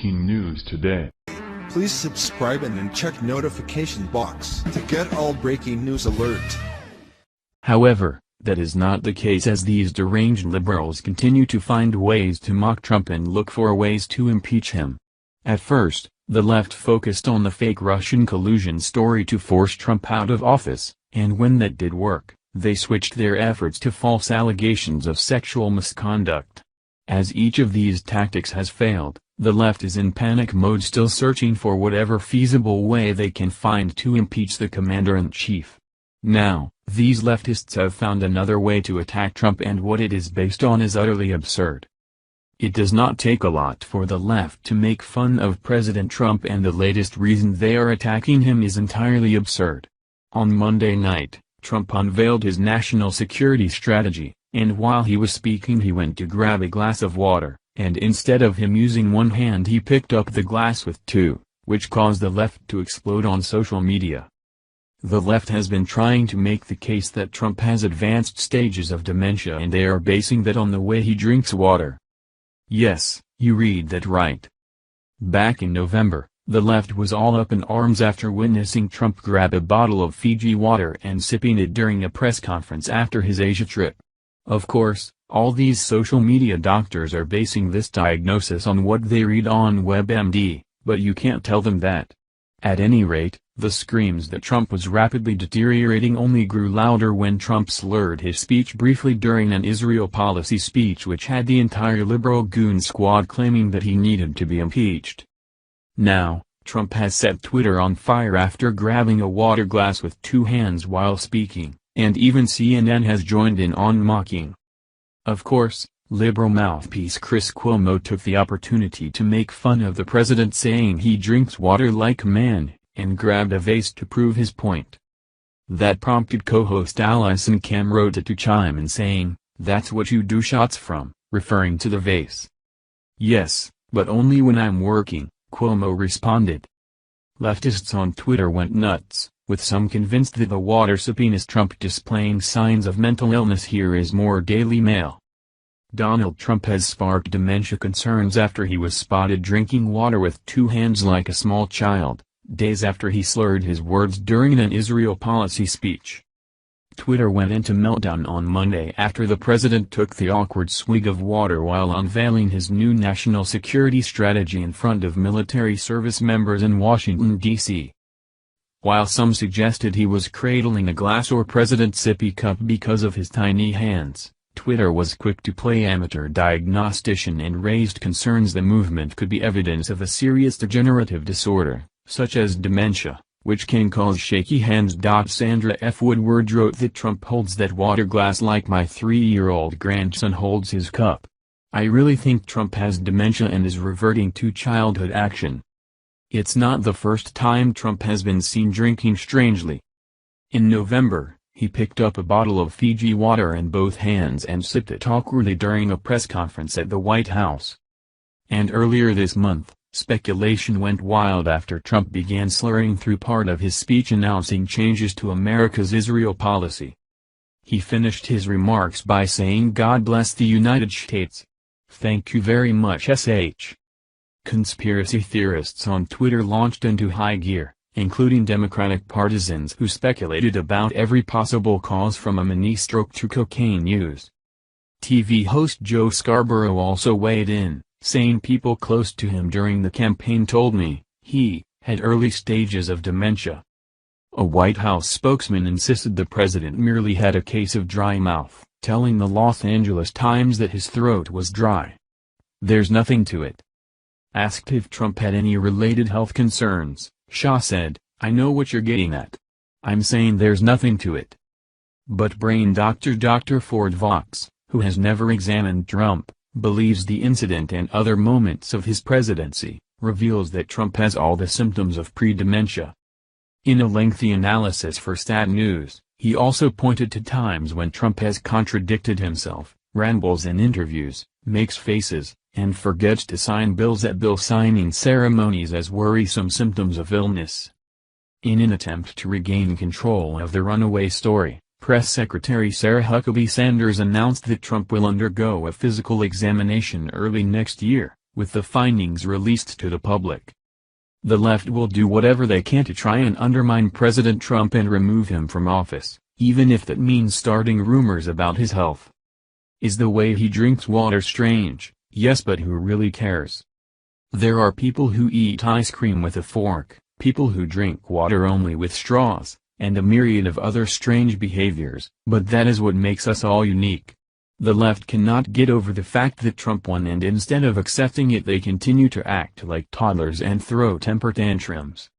breaking news today. Please subscribe and then check notification box to get all breaking news alert. However, that is not the case, as these deranged liberals continue to find ways to mock Trump and look for ways to impeach him. At first, the left focused on the fake Russian collusion story to force Trump out of office, and when that did work, they switched their efforts to false allegations of sexual misconduct. As each of these tactics has failed, the left is in panic mode, still searching for whatever feasible way they can find to impeach the commander-in-chief. Now, these leftists have found another way to attack Trump, and what it is based on is utterly absurd. It does not take a lot for the left to make fun of President Trump, and the latest reason they are attacking him is entirely absurd. On Monday night, Trump unveiled his national security strategy, and while he was speaking he went to grab a glass of water, and instead of him using one hand he picked up the glass with two, which caused the left to explode on social media. The left has been trying to make the case that Trump has advanced stages of dementia, and they are basing that on the way he drinks water. Yes, you read that right. Back in November, the left was all up in arms after witnessing Trump grab a bottle of Fiji water and sipping it during a press conference after his Asia trip. Of course, all these social media doctors are basing this diagnosis on what they read on WebMD, but you can't tell them that. At any rate, the screams that Trump was rapidly deteriorating only grew louder when Trump slurred his speech briefly during an Israel policy speech, which had the entire liberal goon squad claiming that he needed to be impeached. Now, Trump has set Twitter on fire after grabbing a water glass with two hands while speaking, and even CNN has joined in on mocking. Of course, liberal mouthpiece Chris Cuomo took the opportunity to make fun of the president, saying he drinks water like a man, and grabbed a vase to prove his point. That prompted co-host Alison Camrota to chime in, saying, "That's what you do shots from," referring to the vase. "Yes, but only when I'm working," Cuomo responded. Leftists on Twitter went nuts, with some convinced that the water sipping is Trump displaying signs of mental illness. Here is more Daily Mail. Donald Trump has sparked dementia concerns after he was spotted drinking water with two hands like a small child, days after he slurred his words during an Israel policy speech. Twitter went into meltdown on Monday after the president took the awkward swig of water while unveiling his new national security strategy in front of military service members in Washington, D.C. While some suggested he was cradling a glass or president's sippy cup because of his tiny hands, Twitter was quick to play amateur diagnostician and raised concerns the movement could be evidence of a serious degenerative disorder, such as dementia, which can cause shaky hands. Sandra F. Woodward wrote that Trump holds that water glass like my 3-year-old grandson holds his cup. I really think Trump has dementia and is reverting to childhood action. It's not the first time Trump has been seen drinking strangely. In November, he picked up a bottle of Fiji water in both hands and sipped it awkwardly during a press conference at the White House. And earlier this month, speculation went wild after Trump began slurring through part of his speech announcing changes to America's Israel policy. He finished his remarks by saying, "God bless the United States. Thank you very much, SH." Conspiracy theorists on Twitter launched into high gear, including Democratic partisans who speculated about every possible cause from a mini stroke to cocaine use. TV host Joe Scarborough also weighed in, saying people close to him during the campaign told me he had early stages of dementia. A White House spokesman insisted the president merely had a case of dry mouth, telling the Los Angeles Times that his throat was dry. "There's nothing to it." Asked if Trump had any related health concerns, Shah said, "I know what you're getting at. I'm saying there's nothing to it." But brain doctor Dr. Ford Vox, who has never examined Trump, believes the incident and other moments of his presidency reveals that Trump has all the symptoms of pre-dementia. In a lengthy analysis for Stat News, he also pointed to times when Trump has contradicted himself, rambles in interviews, makes faces, and forgets to sign bills at bill signing ceremonies as worrisome symptoms of illness. In an attempt to regain control of the runaway story, Press Secretary Sarah Huckabee Sanders announced that Trump will undergo a physical examination early next year, with the findings released to the public. The left will do whatever they can to try and undermine President Trump and remove him from office, even if that means starting rumors about his health. Is the way he drinks water strange? Yes, but who really cares? There are people who eat ice cream with a fork, people who drink water only with straws, and a myriad of other strange behaviors, but that is what makes us all unique. The left cannot get over the fact that Trump won, and instead of accepting it they continue to act like toddlers and throw temper tantrums.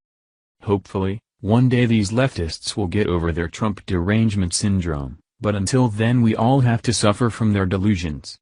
Hopefully, one day these leftists will get over their Trump derangement syndrome, but until then we all have to suffer from their delusions.